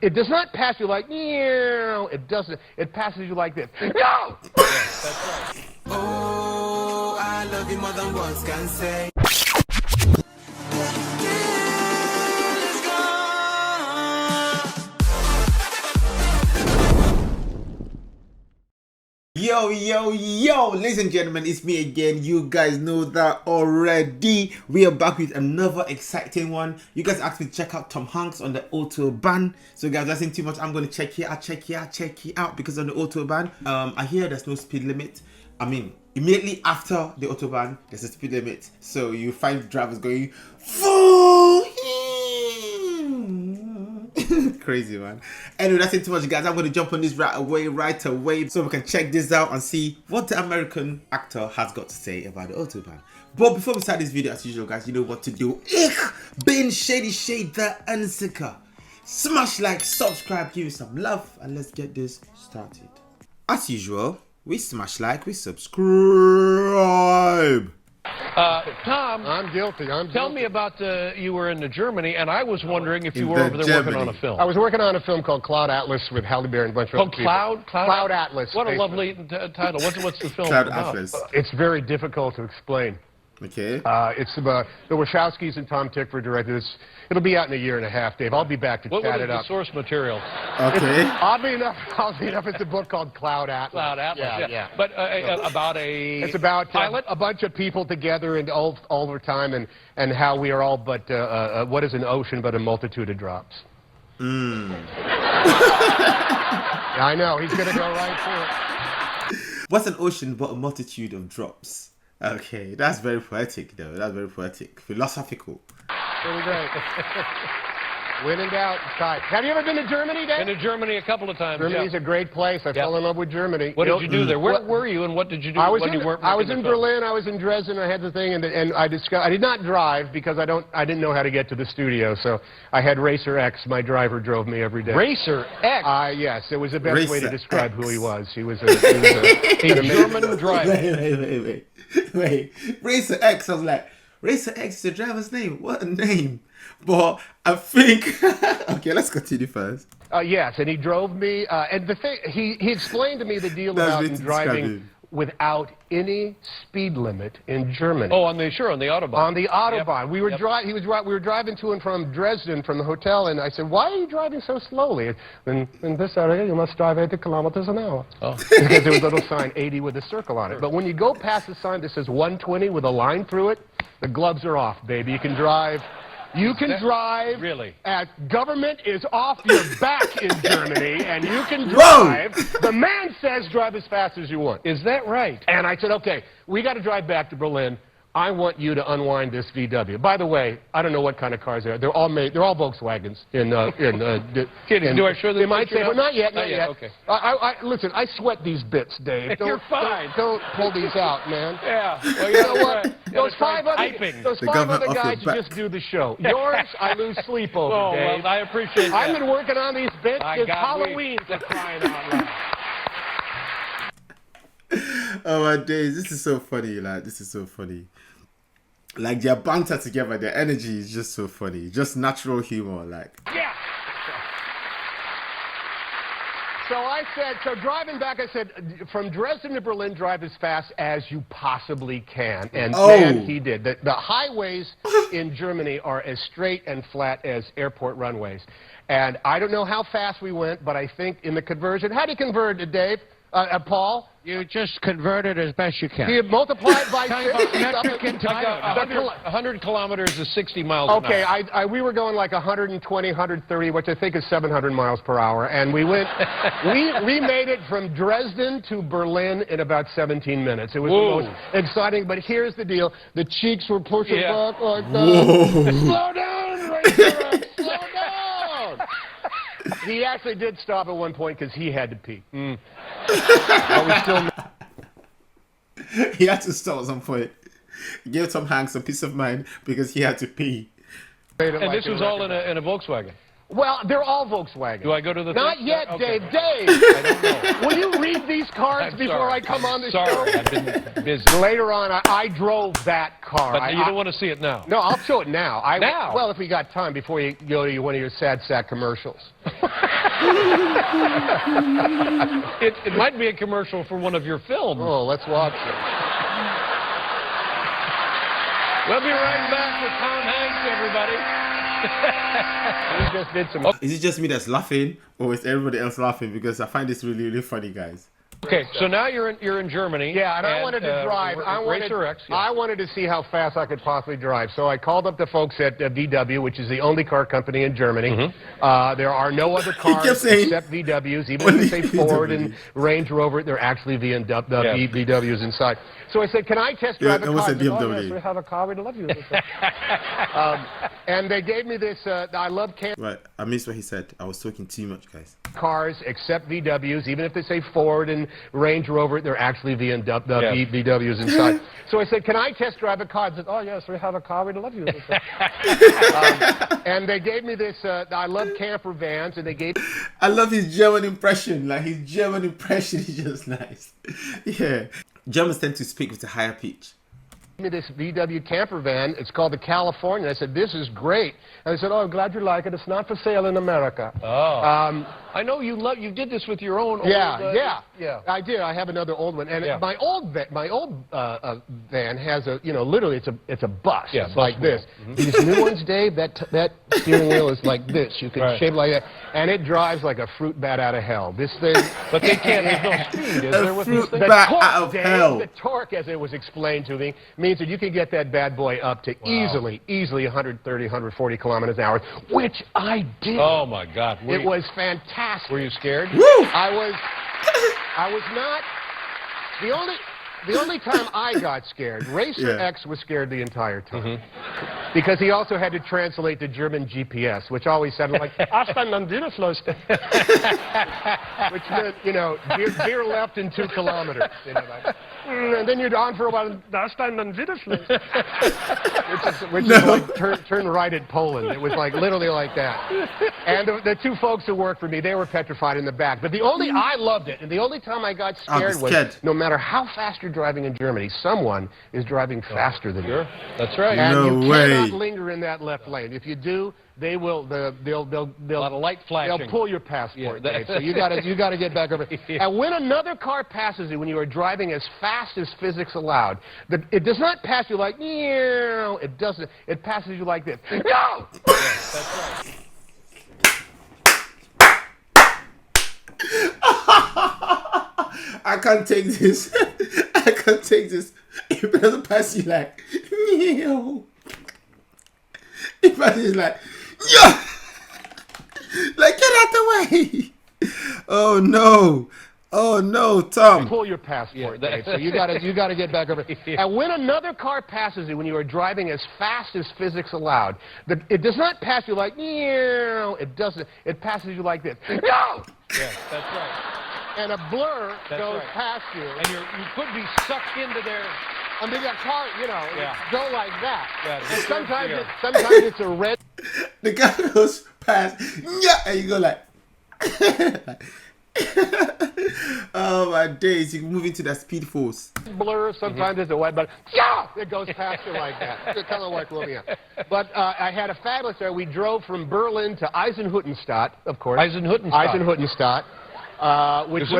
It does not pass you like, it doesn't. It passes you like this. No! Yeah, that's right. Oh, I love you more than words can say. Yo, ladies and gentlemen, it's me again. You guys know that already. We are back with another exciting one. You guys asked me to check out Tom Hanks on the Autobahn. So guys, that's not too much. I'm going to check it out because on the Autobahn, I hear there's no speed limit. I mean, immediately after the Autobahn, there's a speed limit. So you find drivers going full. Crazy, man. Anyway, that's it too much, guys. I'm going to jump on this right away so we can check this out and see what the American actor has got to say about the Autobahn. But before we start this video, as usual, guys, you know what to do. Ich bin Shady Shade the Unsicker. Smash like, subscribe, give me some love, and let's get this started. As usual, we smash like, we subscribe. Tom, I'm guilty. tell me about you were in Germany, and I was wondering if you were over there working on a film. I was working on a film called Cloud Atlas with Halle Berry and a bunch of other people. Cloud Atlas. What a lovely title. What's the film Cloud about? Atlas. It's very difficult to explain. Okay. It's about the Wachowskis and Tom Tickford directed this. It'll be out in a year and a half, Dave. I'll be back to chat it up. What is the source material? Okay. Oddly enough, it's a book called Cloud Atlas. Cloud Atlas, yeah. But about a It's about pilot? a bunch of people together and all the time, and how we are all but what is an ocean but a multitude of drops. I know, he's going to go right through it. What's an ocean but a multitude of drops? Okay, that's very poetic, though. That's very poetic. Philosophical. Pretty great. When in doubt, tight. Have you ever been to Germany, Dave? Been to Germany a couple of times. Germany's a great place. I fell in love with Germany. What did you do there? Where were you, and what did you do? I was when you weren't in working the film? Berlin. I was in Dresden. I had the thing, and I did not drive because I didn't know how to get to the studio. So I had Racer X. My driver drove me every day. Racer X. Yes, it was the best way to Racer describe X. who he was. He was a German driver. Wait. Racer X. I was like, Racer X is the driver's name. What a name. But I think... Okay, let's continue first. Yes, and he drove me. And the thing, he explained to me the deal about driving without any speed limit in Germany. Oh, on the Autobahn. On the Autobahn. Yep. We were driving to and from Dresden from the hotel, and I said, "Why are you driving so slowly? In this area, you must drive 80 kilometers an hour." Oh. Because there was a little sign 80 with a circle on it. But when you go past the sign that says 120 with a line through it, the gloves are off, baby. You can drive. You can drive. Really? Government is off your back in Germany, and you can drive. Whoa! The man says drive as fast as you want. Is that right? And I said, okay, we got to drive back to Berlin. I want you to unwind this VW. By the way, I don't know what kind of cars they are. They're all Volkswagens. Kidding. Do I show them? They might say, well, not yet. Okay. Listen, I sweat these bits, Dave. You're fine. Don't pull these out, man. Yeah. Well, You know what? Those five other government guys off your just do the show. Yours, I lose sleep over, Oh, Dave. well, I appreciate that. I've been working on these bits since God, Halloween for crying out loud. Oh my days, this is so funny. Like, this is so funny. Like, their banter together, their energy is just so funny. Just natural humor, like. Yeah. So driving back, I said, from Dresden to Berlin, drive as fast as you possibly can. And man, he did. The highways in Germany are as straight and flat as airport runways. And I don't know how fast we went, but I think in the conversion, how do you convert it, Dave? Paul? You just convert it as best you can. You multiply it by 100 kilometers is 60 miles an hour. Okay, we were going like 120, 130, which I think is 700 miles per hour. And we went, we made it from Dresden to Berlin in about 17 minutes. It was the most exciting, but here's the deal. The cheeks were pushing back like that. Slow down, Racer, slow down. He actually did stop at one point because he had to pee. He had to stop at some point. He gave Tom Hanks some peace of mind because he had to pee. And this was all in a Volkswagen? Well, they're all Volkswagen. Do I go to the Not thing? yet, Okay. Dave. Dave! I don't know. Will you read these cards I'm before sorry. I come on the Sorry, show? I've been busy. Later on, I drove that car. But you don't want to see it now. No, I'll show it now. Now? Well, if we got time before you go to one of your sad sack commercials. It might be a commercial for one of your films. Oh, let's watch it. We'll be right back with Tom Hanks, everybody. We just did some... Is it just me that's laughing, or is everybody else laughing? Because I find this really, really funny, guys. Okay, so now you're in Germany. Yeah, and I wanted to drive. Racer X. Yeah. I wanted to see how fast I could possibly drive. So I called up the folks at VW, which is the only car company in Germany. There are no other cars except VWs. Even if they say Ford and Range Rover, they're actually VWs inside. So I said, can I test drive a car? Said BMW. Oh, yes, we have a car. We'd love you. And they gave me this, I love Right, I missed what he said. I was talking too much, guys. cars except VWs. Even if they say Ford and Range Rover, they're actually VWs inside. So I said, can I test drive a car? They said, oh, yes, we have a car. We'd love you. And they gave me this, I love camper vans, and they gave... I love his German impression. Like, his German impression is just nice. Yeah. Germans tend to speak with a higher pitch. me this VW camper van. It's called the California. I said, this is great. And they said, oh, I'm glad you like it. It's not for sale in America. Oh. I know you did this with your own. Yeah. I did. I have another old one, and Yeah. my old van has a, literally it's a bus. Yeah, it's bus like wheel. this. These new ones, Dave, that steering wheel is like this. You can shape like that, and it drives like a fruit bat out of hell. This thing, But they can't. There's no speed, is there, with these fruit things? bat torque, out of Dave, hell. the torque, as it was explained to me, means that you can get that bad boy up to easily 130, 140 kilometers an hour, which I did. Oh my God! It was fantastic. Were you scared? Woo! I was not. The only time I got scared, Racer X was scared the entire time. Because he also had to translate the German GPS, which always sounded like, Austin on Dünefluss. Which meant, veer left in 2 kilometers. And then you're on for a while, Austin on Dünefluss. Which is like turn right at Poland. It was like literally like that. And the two folks who worked for me, they were petrified in the back. But I loved it. And the only time I got scared was, no matter how fast you're driving in Germany, someone is driving faster than you. That's right. And you cannot linger in that left lane. If you do, they'll a lot of light flashing. They'll pull your passport. Dave. So you got to get back over. And when another car passes you, when you are driving as fast as physics allowed, it does not pass you like it doesn't. It passes you like this. No. That's right. I can't take this. I can't take this. If it doesn't pass you like, no. If it passes like, yeah. Like, get out the way. Oh no. Oh no, Tom. Pull your passport, Dave. So you got to get back over. And when another car passes you, when you are driving as fast as physics allowed, it does not pass you like it doesn't. It passes you like this. No. Yes, that's right. And a blur goes past you. And you could be sucked into their. I mean, that car, go like that. Yeah, and sometimes it's a red. The guy goes past, and you go like. Oh my days! You move into that speed force. Blur. Sometimes it's a white, but it goes past you like that. It's kind of like Romeo. But I had a fabulous day. We drove from Berlin to Eisenhüttenstadt, of course. Eisenhüttenstadt. Which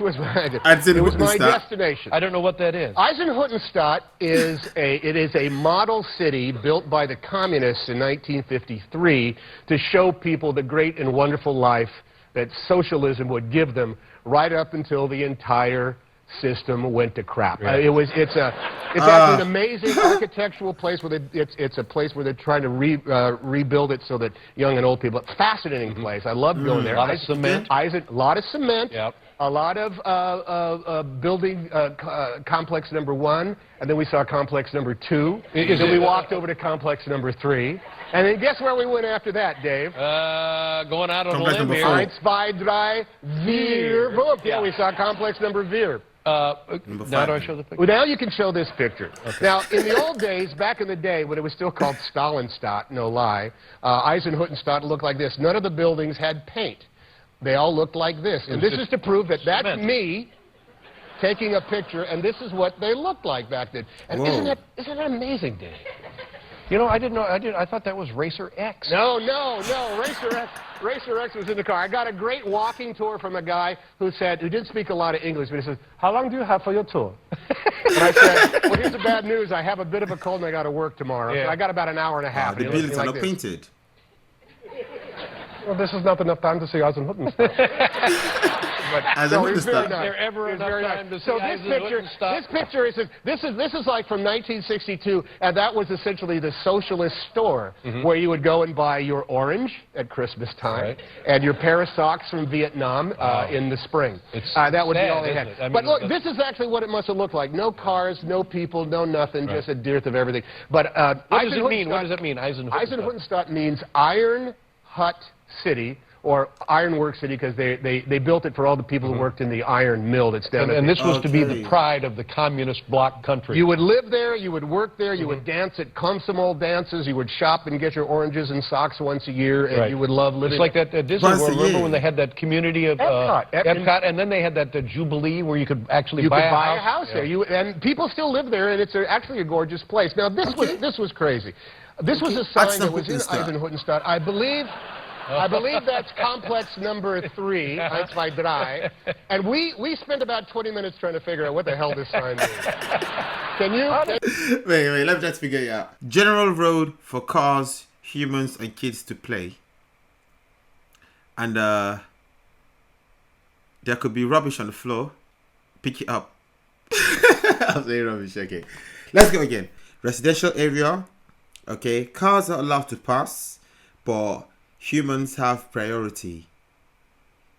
was my destination. I don't know what that is. Eisenhüttenstadt is a model city built by the communists in 1953 to show people the great and wonderful life that socialism would give them right up until the entire system went to crap. It's actually an amazing architectural place where it's a place where they're trying to rebuild it so that young and old people. Fascinating place. I love going there. A lot of cement. A lot of cement. Yep. a lot of building complex number 1, and then we saw complex number 2. Then we walked over to complex number 3. And then guess where we went after that, Dave? Going out on a Complex limb number here. 4. 1, 2, 3, 4. Yeah, we saw complex number 4. Now do I show the picture? Well, now you can show this picture. Okay. Now, in the old days, back in the day, when it was still called Stalinstadt, no lie, Eisenhuttenstadt looked like this. None of the buildings had paint. They all looked like this. And this is to prove that that's me taking a picture, and this is what they looked like back then. And isn't that amazing, Dave? You know, I didn't know. I thought that was Racer X. No. Racer X was in the car. I got a great walking tour from a guy who didn't speak a lot of English, but he says, "How long do you have for your tour?" And I said, "Well, here's the bad news. I have a bit of a cold and I got to work tomorrow. Yeah. So I got about an hour and a half." The buildings are not painted. Well, this is not enough time to see Eisenhuttenstadt. Eisenhuttenstadt. There ever enough time to see So this picture is this is like from 1962, and that was essentially the socialist store where you would go and buy your orange at Christmas time and your pair of socks from Vietnam in the spring. That would be all they had. I mean, but look, this is actually what it must have looked like. No cars, no people, no nothing, just a dearth of everything. But what does it mean? What does it mean, Eisenhuttenstadt? Eisenhuttenstadt means Iron Hut City, or Ironwork City, because they built it for all the people who worked in the iron mill that's down there. And this was to be the pride of the communist bloc country. You would live there, you would work there, you would dance at Komsomol dances, you would shop and get your oranges and socks once a year, and you would love living. It's like that at Disney World, remember when they had that community of Epcot, and then they had that Jubilee where you could actually buy a house there. And people still live there, and it's actually a gorgeous place. Now, this was crazy. This was a sign that was in Eisenhuttenstadt. I believe that's complex number 3, 1, 2, 3. And we spent about 20 minutes trying to figure out what the hell this sign means. Can you? Wait, let me just figure it out. General road for cars, humans, and kids to play. And there could be rubbish on the floor. Pick it up. I'll say rubbish, okay. Let's go again. Residential area. Okay, cars are allowed to pass, but humans have priority.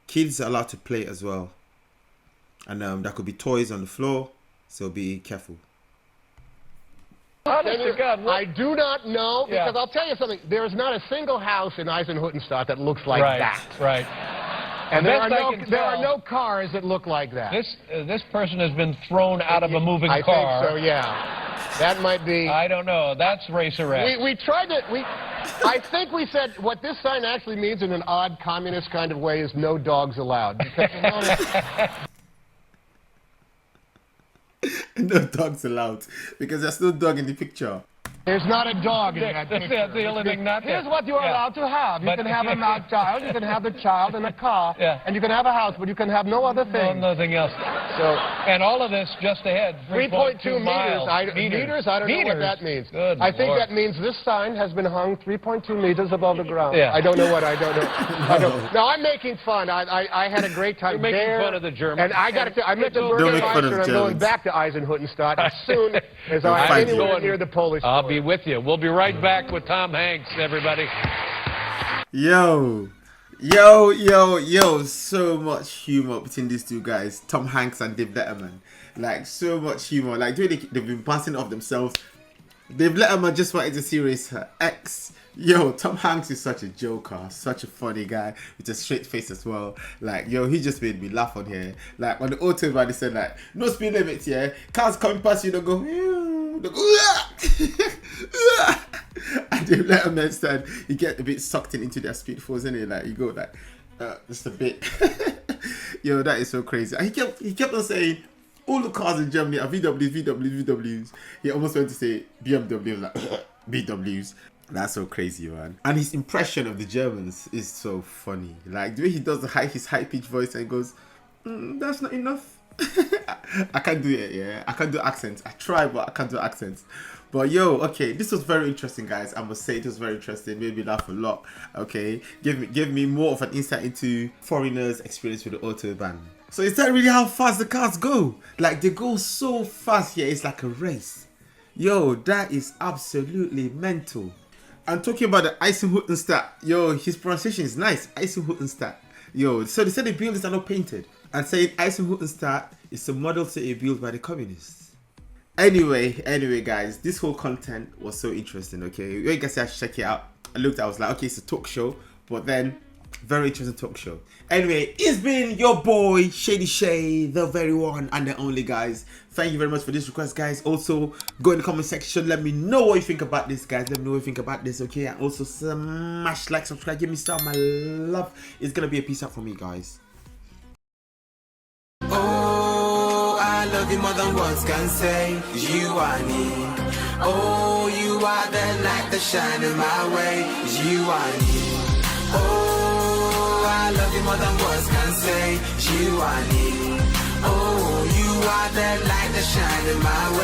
Kids are allowed to play as well. And there could be toys on the floor, so be careful. Honest to God, I do not know, because I'll tell you something. There is not a single house in Eisenhuttenstadt that looks like that. Right. And there are no cars that look like that. This person has been thrown out of a moving car. I think so, yeah. That might be... I don't know. That's Racer X. We tried to... I think we said what this sign actually means in an odd communist kind of way is no dogs allowed. Because, no dogs allowed. Because there's no dog in the picture. There's not a dog in that picture. That's the only thing not there. Here's what you're allowed to have. You can have a mad child, you can have the child in a car, and you can have a house, but you can have no other thing. No, nothing else. So, and all of this just ahead. 3.2 meters. Meters? I don't know what that means. I think that means this sign has been hung 3.2 meters above the ground. Yeah. I don't know what. I don't know. No, I'm making fun. I had a great time. You're making fun of the Germans. And I got to tell you, I met the Burgermeister, and I'm going back to Eisenhuttenstadt as soon as I'm anywhere near the Polish. I'll be with you. We'll be right back with Tom Hanks, everybody. Yo, so much humor between these two guys, Tom Hanks and Dave Letterman. Like, so much humor. Like, they've been passing off themselves. Dave Letterman just wanted to see Racer X. Yo, Tom Hanks is such a joker, such a funny guy with a straight face as well. Like, yo, he just made me laugh on here. Like, on the Autobahn, he said, like, no speed limits, yeah? Cars coming past you, don't go, and Dave Letterman said you get a bit sucked into their speed force, innit? Like, you go like, just a bit. Yo, that is so crazy. And he kept on saying, all the cars in Germany are VWs. He almost went to say BMW, like, BWs. That's so crazy, man. And his impression of the Germans is so funny. Like, the way he does his high-pitched voice and goes, that's not enough. I can't do it, yeah. I can't do accents. I try, but I can't do accents. But yo, okay, this was very interesting, guys. I must say it was very interesting. Made me laugh a lot. Okay, give me more of an insight into foreigners' experience with the Autobahn. So is that really how fast the cars go? Like, they go so fast here. It's like a race. Yo, that is absolutely mental. I'm talking about the Eisenhuttenstadt. Yo, his pronunciation is nice. Eisenhuttenstadt. Yo, so they said the buildings are not painted. And saying Eisenhutenstadt is a model city built by the communists. Anyway, guys, this whole content was so interesting, okay? You guys have to check it out. I was like, okay, it's a talk show. But then, very interesting talk show. Anyway, it's been your boy, Shady Shay, the very one and the only, guys. Thank you very much for this request, guys. Also, go in the comment section. Let me know what you think about this, guys. Let me know what you think about this, okay? And also, smash like, subscribe, give me some my love. It's going to be a peace out for me, guys. Oh, I love you more than words can say. You are me. Oh, you are the light that shine in my way. You are me. Oh, I love you more than words can say. You are me. Oh, you are the light that shine in my way.